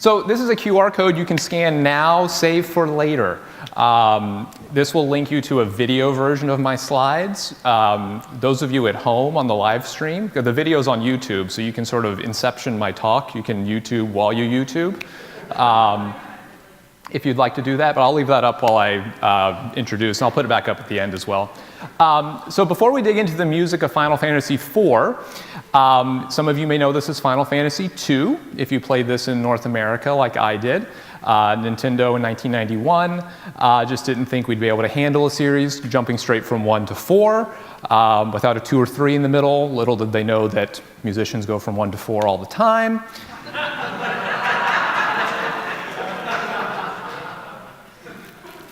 So this is a QR code you can scan now, save for later. This will link you to a video version of my slides. Those of you at home on the live stream, the video's on YouTube, so you can sort of inception my talk. You can YouTube while you YouTube. If you'd like to do that, but I'll leave that up while I introduce, and I'll put it back up at the end as well. So before we dig into the music of Final Fantasy IV, some of you may know this as Final Fantasy II, if you played this in North America like I did. Nintendo in 1991 just didn't think we'd be able to handle a series jumping straight from 1 to 4 without a 2 or 3 in the middle. Little did they know that musicians go from 1 to 4 all the time.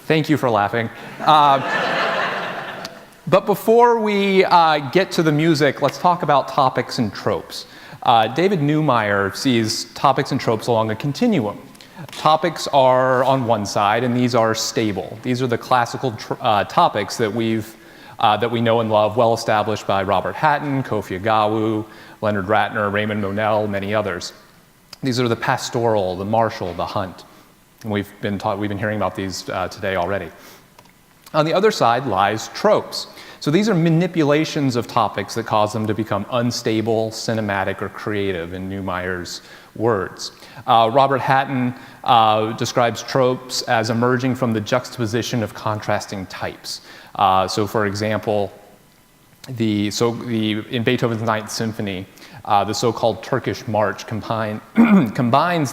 Thank you for laughing. But before we get to the music, let's talk about topics and tropes. David Neumeyer sees topics and tropes along a continuum. Topics are on one side, and these are stable. These are the classical topics that we know and love, well established by Robert Hatten, Kofi Agawu, Leonard Ratner, Raymond Monell, many others. These are the pastoral, the martial, the hunt. And we've been hearing about these today already. On the other side lies tropes. So these are manipulations of topics that cause them to become unstable, cinematic, or creative, in Neumeyer's words. Robert Hatten describes tropes as emerging from the juxtaposition of contrasting types. So for example, in Beethoven's Ninth Symphony, the so-called Turkish march combines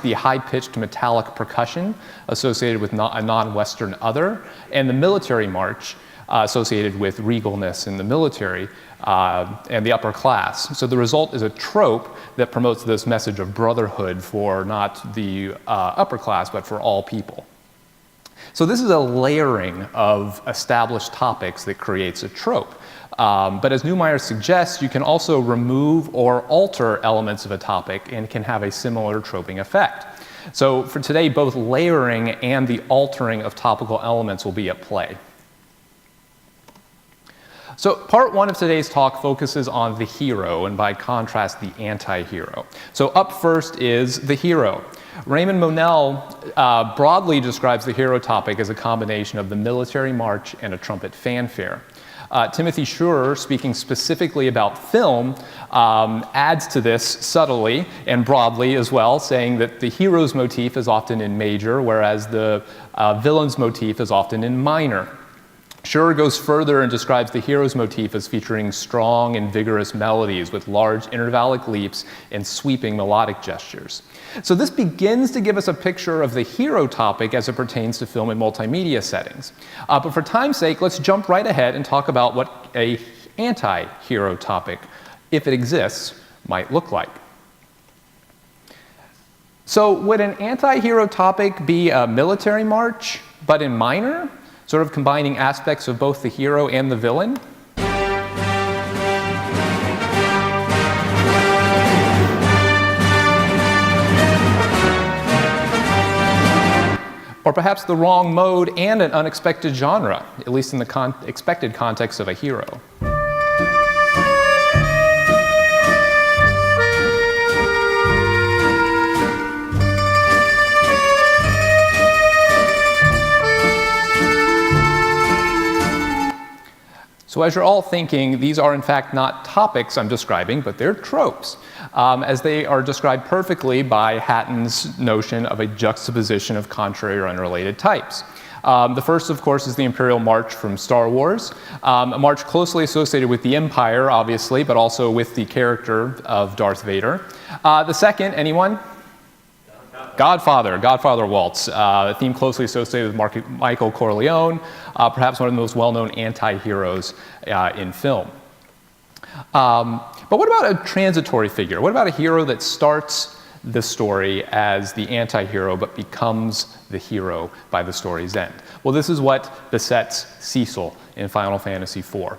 the high-pitched metallic percussion associated with a non-Western other and the military march associated with regalness in the military and the upper class. So the result is a trope that promotes this message of brotherhood for not the upper class, but for all people. So this is a layering of established topics that creates a trope. But as Neumeyer suggests, you can also remove or alter elements of a topic and can have a similar troping effect. So for today, both layering and the altering of topical elements will be at play. So part one of today's talk focuses on the hero, and by contrast, the anti-hero. So up first is the hero. Raymond Monell broadly describes the hero topic as a combination of the military march and a trumpet fanfare. Timothy Schurer, speaking specifically about film, adds to this subtly and broadly as well, saying that the hero's motif is often in major, whereas the villain's motif is often in minor. Schurer goes further and describes the hero's motif as featuring strong and vigorous melodies with large intervallic leaps and sweeping melodic gestures. So this begins to give us a picture of the hero topic as it pertains to film and multimedia settings. But for time's sake, let's jump right ahead and talk about what an anti-hero topic, if it exists, might look like. So would an anti-hero topic be a military march, but in minor? Sort of combining aspects of both the hero and the villain? Or perhaps the wrong mode and an unexpected genre, at least in the expected context of a hero. So as you're all thinking, these are in fact not topics I'm describing, but they're tropes, as they are described perfectly by Hatten's notion of a juxtaposition of contrary or unrelated types. The first, of course, is the Imperial March from Star Wars, a march closely associated with the Empire, obviously, but also with the character of Darth Vader. The second, anyone? Godfather Waltz, a theme closely associated with Michael Corleone, perhaps one of the most well-known anti-heroes in film. But what about a transitory figure? What about a hero that starts the story as the anti-hero but becomes the hero by the story's end? Well, this is what besets Cecil in Final Fantasy IV.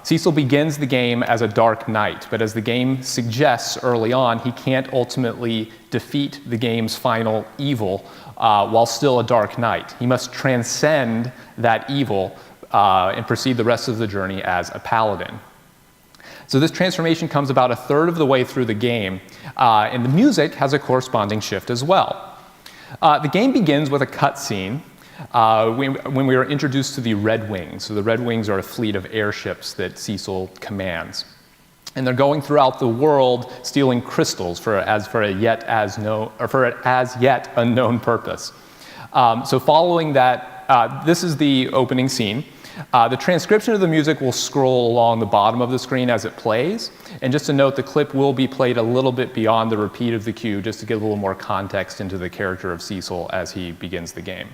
Cecil begins the game as a dark knight, but as the game suggests early on, he can't ultimately defeat the game's final evil while still a dark knight. He must transcend that evil and proceed the rest of the journey as a paladin. So this transformation comes about a third of the way through the game, and the music has a corresponding shift as well. The game begins with a cutscene when we are introduced to the Red Wings. So the Red Wings are a fleet of airships that Cecil commands. And they're going throughout the world stealing crystals for an as yet unknown purpose. So following that, this is the opening scene. The transcription of the music will scroll along the bottom of the screen as it plays. And just to note, the clip will be played a little bit beyond the repeat of the cue, just to give a little more context into the character of Cecil as he begins the game.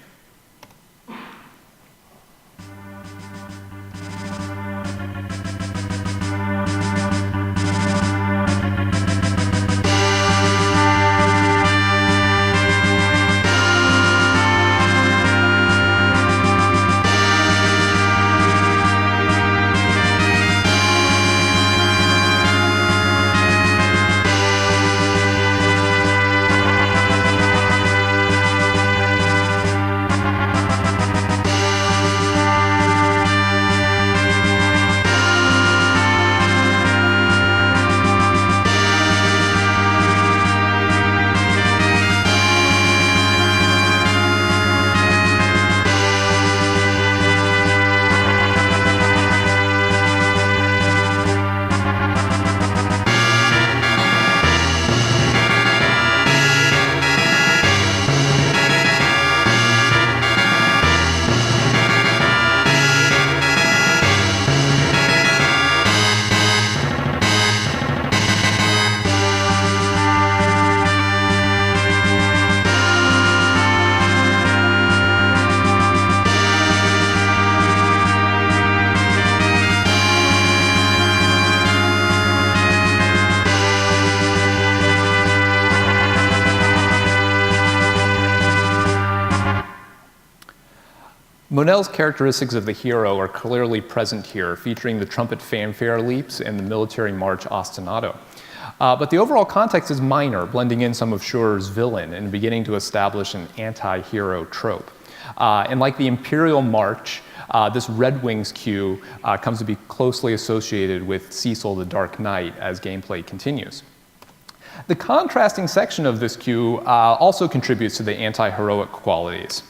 Monell's characteristics of the hero are clearly present here, featuring the trumpet fanfare leaps and the military march ostinato. But the overall context is minor, blending in some of Schurer's villain and beginning to establish an anti-hero trope. And like the Imperial March, this Red Wings cue comes to be closely associated with Cecil the Dark Knight as gameplay continues. The contrasting section of this cue also contributes to the anti-heroic qualities.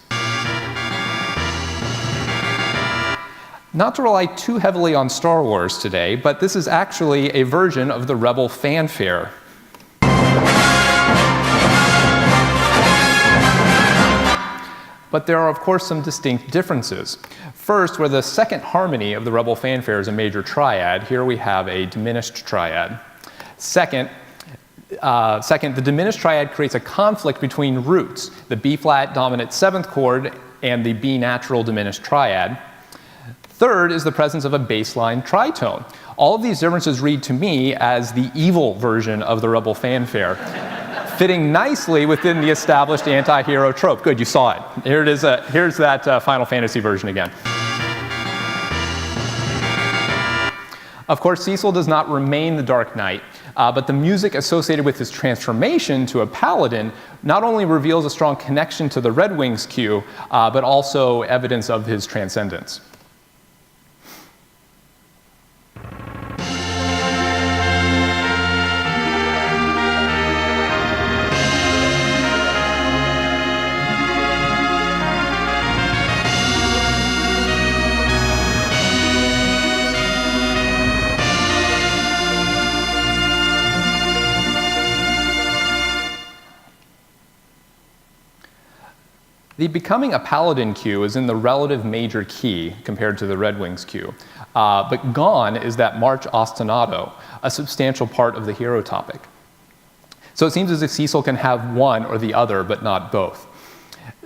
Not to rely too heavily on Star Wars today, but this is actually a version of the Rebel fanfare. But there are, of course, some distinct differences. First, where the second harmony of the Rebel fanfare is a major triad, here we have a diminished triad. Second, the diminished triad creates a conflict between roots, the B-flat dominant 7th chord and the B natural diminished triad. Third is the presence of a baseline tritone. All of these differences read to me as the evil version of the Rebel fanfare, fitting nicely within the established anti-hero trope. Good, you saw it. Here it is. Here's that Final Fantasy version again. Of course, Cecil does not remain the Dark Knight, but the music associated with his transformation to a paladin not only reveals a strong connection to the Red Wings cue, but also evidence of his transcendence. The becoming a paladin cue is in the relative major key compared to the Red Wings cue, but gone is that march ostinato, a substantial part of the hero topic. So it seems as if Cecil can have one or the other, but not both.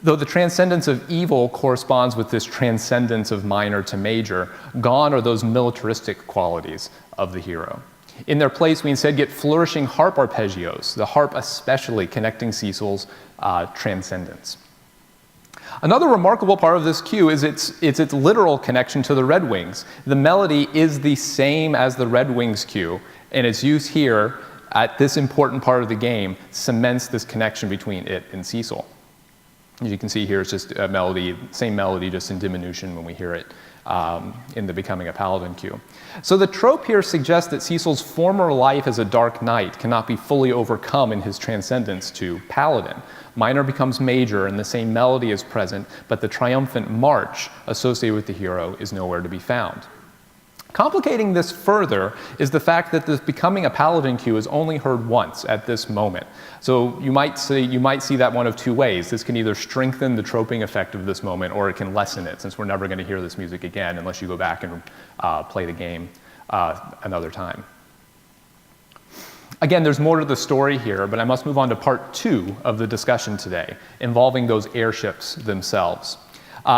Though the transcendence of evil corresponds with this transcendence of minor to major, gone are those militaristic qualities of the hero. In their place, we instead get flourishing harp arpeggios, the harp especially connecting Cecil's transcendence. Another remarkable part of this cue is its literal connection to the Red Wings. The melody is the same as the Red Wings cue, and its use here at this important part of the game cements this connection between it and Cecil. As you can see here, it's just a melody, same melody, just in diminution when we hear it in the Becoming a Paladin cue. So the trope here suggests that Cecil's former life as a dark knight cannot be fully overcome in his transcendence to paladin. Minor becomes major and the same melody is present, but the triumphant march associated with the hero is nowhere to be found. Complicating this further is the fact that the Becoming a Paladin cue is only heard once at this moment. So you might see that one of two ways. This can either strengthen the troping effect of this moment, or it can lessen it, since we're never going to hear this music again unless you go back and play the game another time. Again, there's more to the story here, but I must move on to part 2 of the discussion today, involving those airships themselves.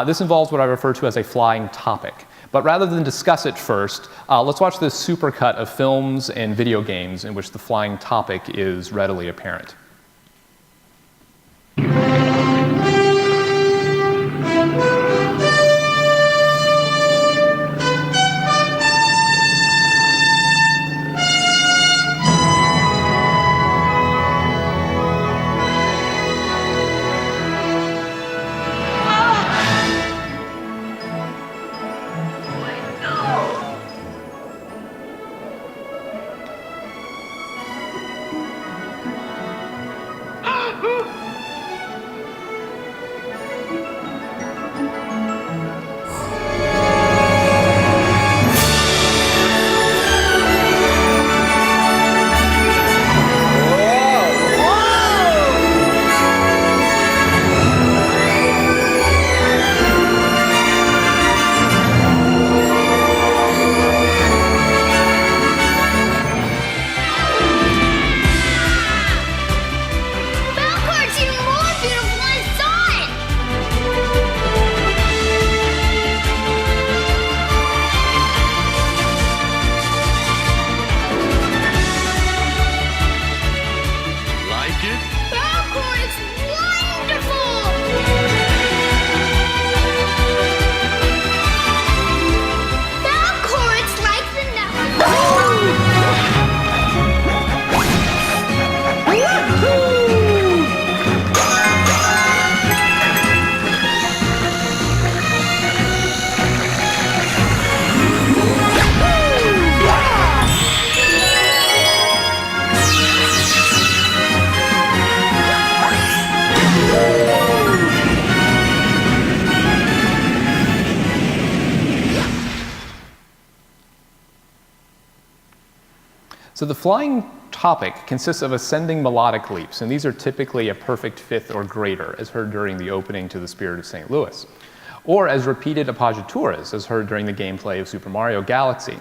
This involves what I refer to as a flying topic. But rather than discuss it first, let's watch this supercut of films and video games in which the flying topic is readily apparent. So the flying topic consists of ascending melodic leaps, and these are typically a perfect fifth or greater, as heard during the opening to the Spirit of St. Louis, or as repeated appoggiaturas, as heard during the gameplay of Super Mario Galaxy.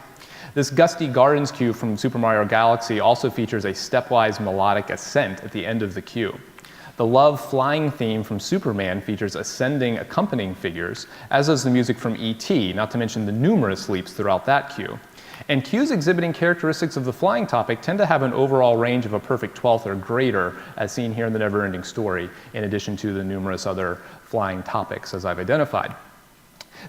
This Gusty Gardens cue from Super Mario Galaxy also features a stepwise melodic ascent at the end of the cue. The Love Flying theme from Superman features ascending accompanying figures, as does the music from E.T., not to mention the numerous leaps throughout that cue. And cues exhibiting characteristics of the flying topic tend to have an overall range of a perfect 12th or greater, as seen here in the Never-Ending Story, in addition to the numerous other flying topics as I've identified.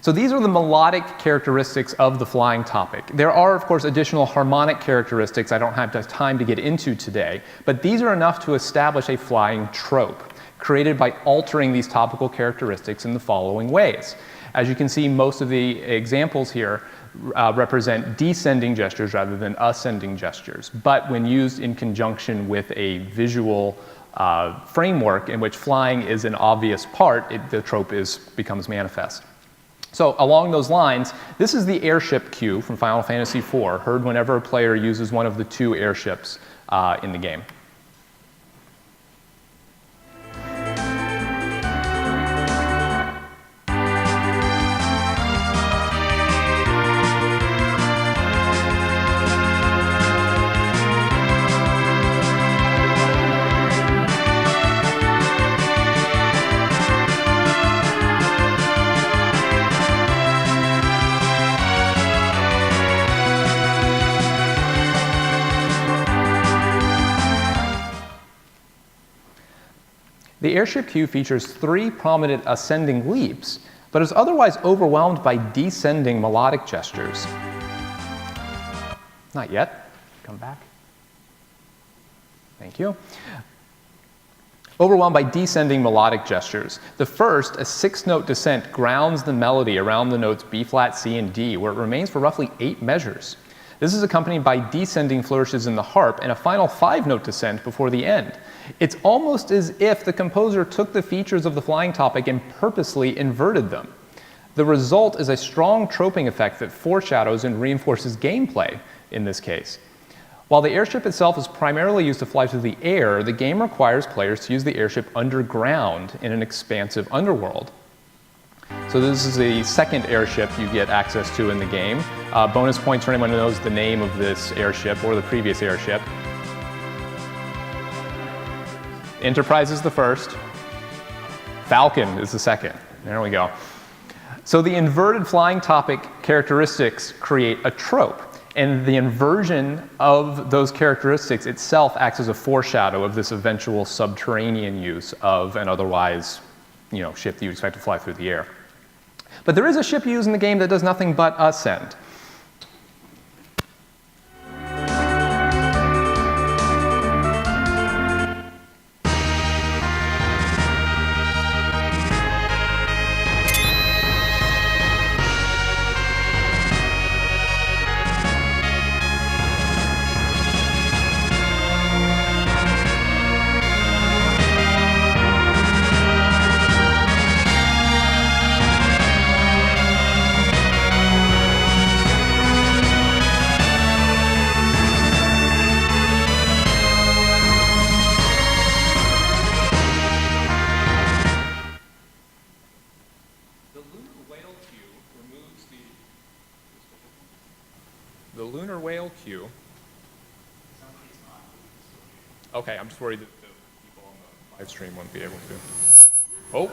So these are the melodic characteristics of the flying topic. There are, of course, additional harmonic characteristics I don't have time to get into today, but these are enough to establish a flying trope, created by altering these topical characteristics in the following ways. As you can see, most of the examples here represent descending gestures rather than ascending gestures. But when used in conjunction with a visual framework in which flying is an obvious part, the trope becomes manifest. So along those lines, this is the airship cue from Final Fantasy IV, heard whenever a player uses one of the two airships in the game. The airship cue features 3 prominent ascending leaps, but is otherwise overwhelmed by descending melodic gestures. Not yet. Come back. Thank you. Overwhelmed by descending melodic gestures. The first, a 6-note descent, grounds the melody around the notes B flat, C, and D, where it remains for roughly 8 measures. This is accompanied by descending flourishes in the harp and a final 5-note descent before the end. It's almost as if the composer took the features of the flying topic and purposely inverted them. The result is a strong troping effect that foreshadows and reinforces gameplay in this case. While the airship itself is primarily used to fly through the air, the game requires players to use the airship underground in an expansive underworld. So this is the second airship you get access to in the game. Bonus points for anyone who knows the name of this airship or the previous airship. Enterprise is the first. Falcon is the second. There we go. So the inverted flying topic characteristics create a trope. And the inversion of those characteristics itself acts as a foreshadow of this eventual subterranean use of an otherwise, ship that you expect to fly through the air. But there is a ship you use in the game that does nothing but ascend. The lunar whale cue. Okay, I'm just worried that the people on the live stream won't be able to. Oh,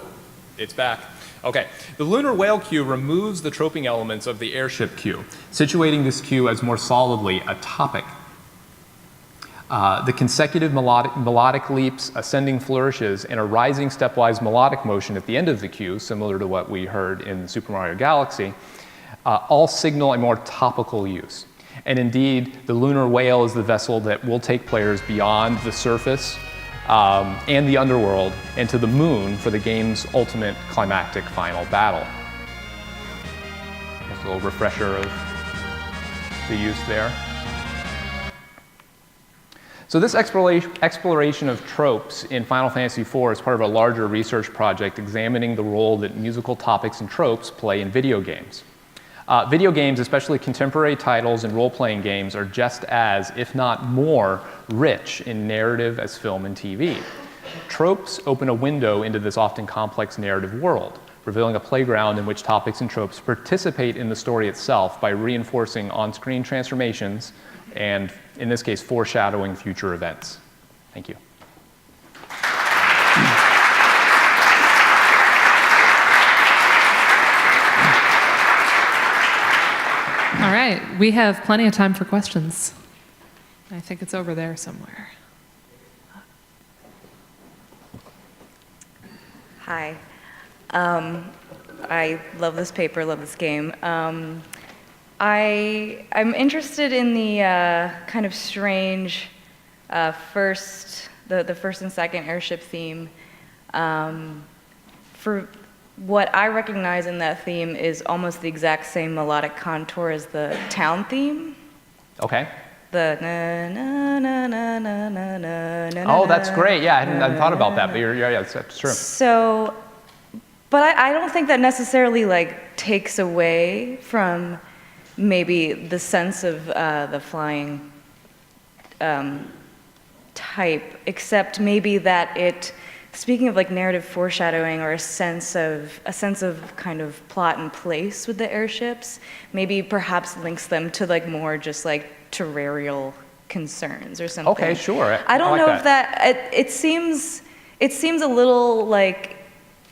it's back. Okay, the lunar whale cue removes the troping elements of the airship cue, situating this cue as more solidly a topic. The consecutive melodic leaps, ascending flourishes, and a rising stepwise melodic motion at the end of the cue, similar to what we heard in Super Mario Galaxy, all signal a more topical use. And indeed, the lunar whale is the vessel that will take players beyond the surface and the underworld and to the moon for the game's ultimate climactic final battle. Just a little refresher of the use there. So this exploration of tropes in Final Fantasy IV is part of a larger research project examining the role that musical topics and tropes play in video games. Video games, especially contemporary titles and role-playing games, are just as, if not more, rich in narrative as film and TV. Tropes open a window into this often complex narrative world, revealing a playground in which topics and tropes participate in the story itself by reinforcing on-screen transformations and, in this case, foreshadowing future events. Thank you. All right, we have plenty of time for questions. I think it's over there somewhere. Hi. I love this paper, love this game. I'm interested in the kind of strange the first and second airship theme. For what I recognize in that theme is almost the exact same melodic contour as the town theme. Okay. The na na na na na na na. Oh, that's great. Yeah, I hadn't thought about that, but yeah, that's true. So, but I don't think that necessarily takes away from maybe the sense of the flying type, except maybe that it. Speaking of narrative foreshadowing or a sense of kind of plot and place with the airships, maybe perhaps links them to more just terrestrial concerns or something. Okay, sure. I don't know if that it seems a little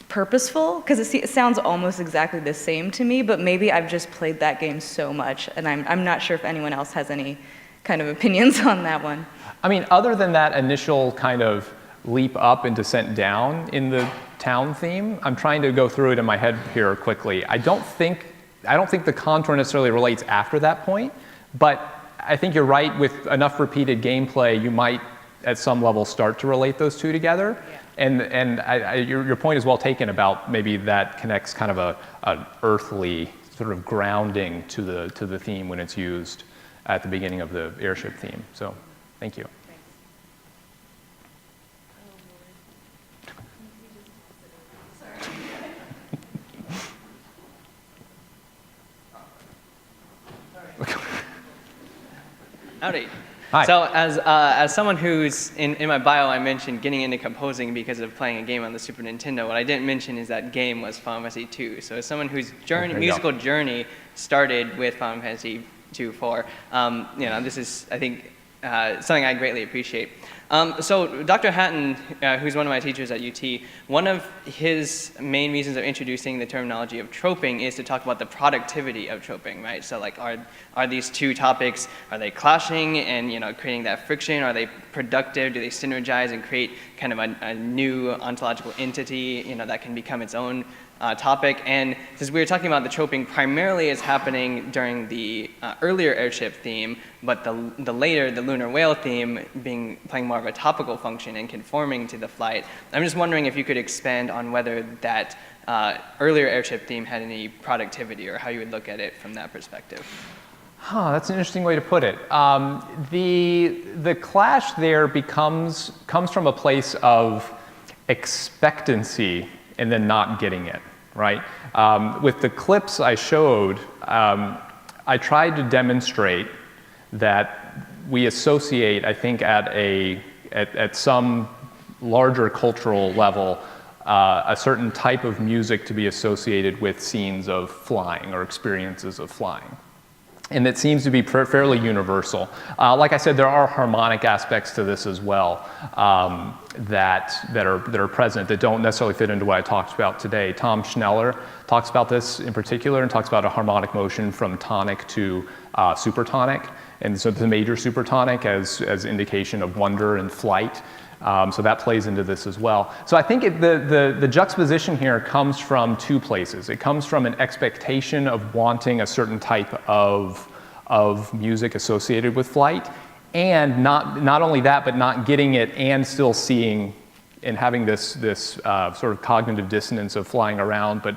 purposeful because it sounds almost exactly the same to me, but maybe I've just played that game so much and I'm not sure if anyone else has any kind of opinions on that one. I mean, other than that initial kind of leap up and descent down in the town theme, I'm trying to go through it in my head here quickly. I don't think the contour necessarily relates after that point, but I think you're right. With enough repeated gameplay, you might at some level start to relate those two together. Your point is well taken about maybe that connects kind of an earthly sort of grounding to the theme when it's used at the beginning of the airship theme. So, thank you. Howdy. Hi. So as someone who's, in my bio I mentioned getting into composing because of playing a game on the Super Nintendo, what I didn't mention is that game was Final Fantasy 2. So as someone whose musical journey started with Final Fantasy 2 4, this is, I think, something I greatly appreciate. So Dr. Hatten, who's one of my teachers at UT, one of his main reasons of introducing the terminology of troping is to talk about the productivity of troping, right? So like, are these two topics, are they clashing and creating that friction? Are they productive? Do they synergize and create kind of a new ontological entity, that can become its own topic? And since we were talking about the troping primarily is happening during the earlier airship theme, but the later, the lunar whale theme playing more of a topical function and conforming to the flight, I'm just wondering if you could expand on whether that earlier airship theme had any productivity or how you would look at it from that perspective. That's an interesting way to put it. The clash there comes from a place of expectancy and then not getting it, right? With the clips I showed, I tried to demonstrate that we associate, I think, at some larger cultural level, a certain type of music to be associated with scenes of flying or experiences of flying. And it seems to be fairly universal. Like I said, there are harmonic aspects to this as well that are present that don't necessarily fit into what I talked about today. Tom Schneller talks about this in particular and talks about a harmonic motion from tonic to supertonic, and so the major supertonic as indication of wonder and flight. So that plays into this as well. So I think the juxtaposition here comes from two places. It comes from an expectation of wanting a certain type of music associated with flight, and not only that, but not getting it and still seeing and having this sort of cognitive dissonance of flying around, but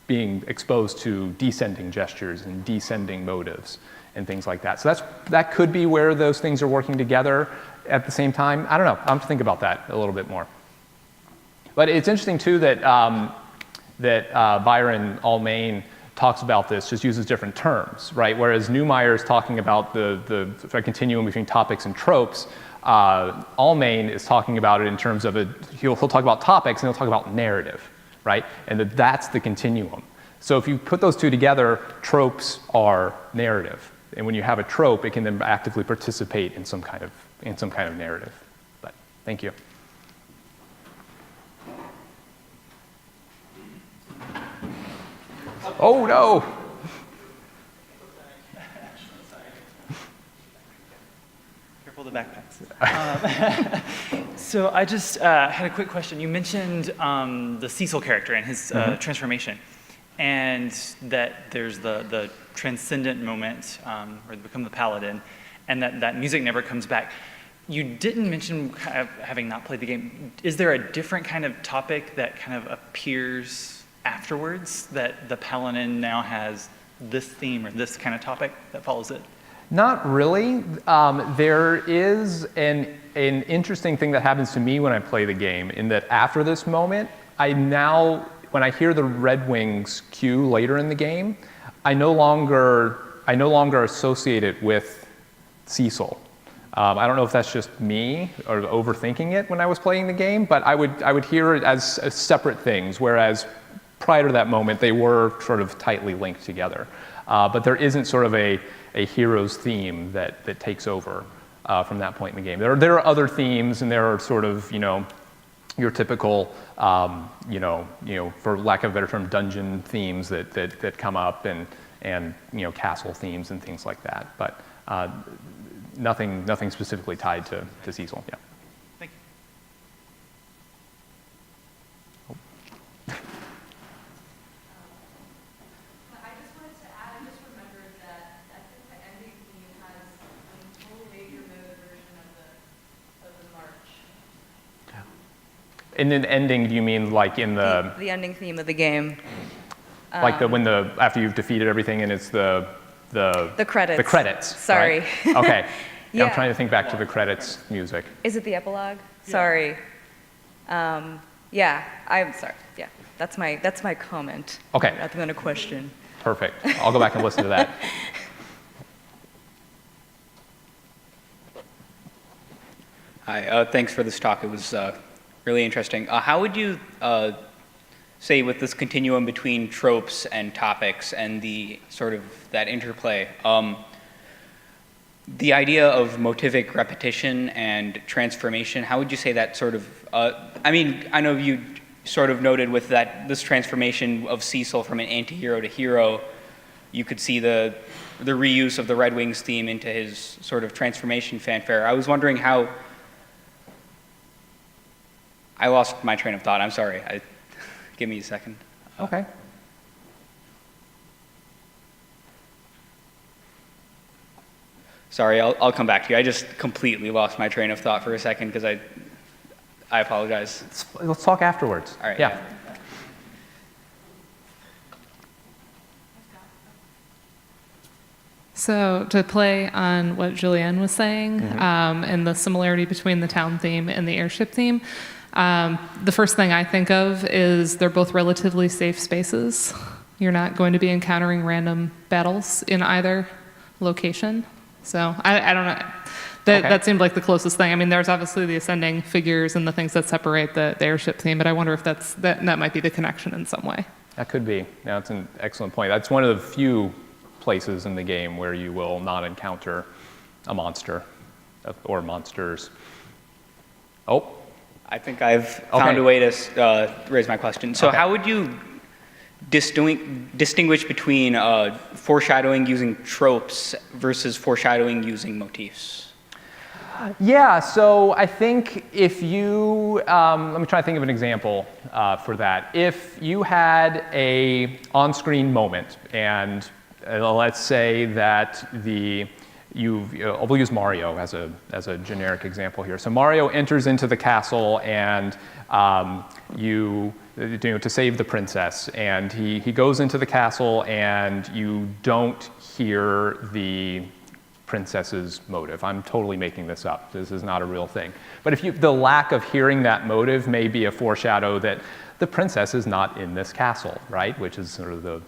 being exposed to descending gestures and descending motives and things like that. So that could be where those things are working together at the same time. I don't know. I'm to think about that a little bit more. But it's interesting too that Byron Allmain talks about this, just uses different terms, right? Whereas Neumeyer is talking about the continuum between topics and tropes, Allmain is talking about it in terms of he'll talk about topics and he'll talk about narrative, right? And that's the continuum. So if you put those two together, tropes are narrative. And when you have a trope, it can then actively participate in some kind of narrative. But thank you. Oh no! Careful the backpacks. So I just had a quick question. You mentioned the Cecil character and his transformation, and that there's the transcendent moment where they become the paladin, and that music never comes back. You didn't mention, having not played the game, is there a different kind of topic that kind of appears afterwards, that the paladin now has this theme or this kind of topic that follows it? Not really. There is an interesting thing that happens to me when I play the game, in that after this moment, when I hear the Red Wings cue later in the game, I no longer associate it with Cecil. I don't know if that's just me or overthinking it when I was playing the game, but I would hear it as separate things, whereas prior to that moment, they were sort of tightly linked together. But there isn't sort of a hero's theme that takes over from that point in the game. There are other themes, and there are sort of, your typical, for lack of a better term, dungeon themes that come up, and castle themes and things like that. But nothing specifically tied to Cecil. Yeah. Thank you. I just wanted to add, I just remembered that I think the ending theme has a full major mode version of the march. in an ending, do you mean like in The ending theme of the game. like after you've defeated everything and it's the credits. The credits. Sorry. Right? Okay. Yeah. I'm trying to think back to the credits music. Is it the epilogue? Sorry. Yeah, I'm sorry. Yeah, that's my comment. Okay. Nothing on a question. Perfect. I'll go back and listen to that. Hi, thanks for this talk. It was really interesting. How would you say with this continuum between tropes and topics and the sort of that interplay, the idea of motivic repetition and transformation, how would you say that sort of, I mean, I know you sort of noted with that, this transformation of Cecil from an anti-hero to hero, you could see the reuse of the Red Wings theme into his sort of transformation fanfare. I was wondering how, I lost my train of thought, I'm sorry. Give me a second. Okay. Sorry, I'll come back to you. I just completely lost my train of thought for a second because I apologize. Let's talk afterwards. All right. Yeah. So to play on what Julianne was saying, and the similarity between the town theme and the airship theme, the first thing I think of is they're both relatively safe spaces. You're not going to be encountering random battles in either location. So I don't know. That seemed like the closest thing. I mean, there's obviously the ascending figures and the things that separate the airship theme, but I wonder if that might be the connection in some way. That could be. Yeah, that's an excellent point. That's one of the few places in the game where you will not encounter a monster or monsters. Oh. I think I've found a way to raise my question. So how would you distinguish between foreshadowing using tropes versus foreshadowing using motifs? Yeah, so I think if you, let me try to think of an example for that. If you had a on-screen moment, and let's say that we'll use Mario as a generic example here. So Mario enters into the castle and to save the princess, and he goes into the castle and you don't hear the princess's motive. I'm totally making this up. This is not a real thing. But the lack of hearing that motive may be a foreshadow that the princess is not in this castle, right? Which is sort of the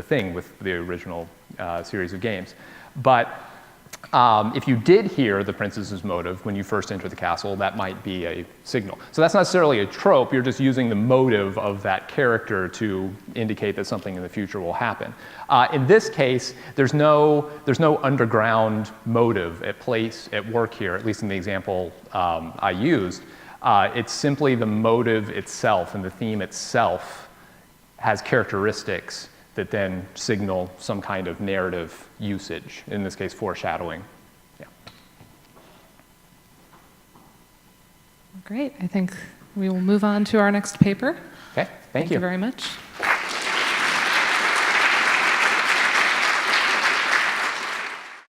thing with the original series of games. But if you did hear the princess's motive when you first enter the castle, that might be a signal. So that's not necessarily a trope, you're just using the motive of that character to indicate that something in the future will happen. In this case, there's no underground motive at work here, at least in the example I used. It's simply the motive itself, and the theme itself has characteristics that then signal some kind of narrative usage, in this case, foreshadowing. Yeah. Great. I think we will move on to our next paper. Okay, thank you. Thank you very much.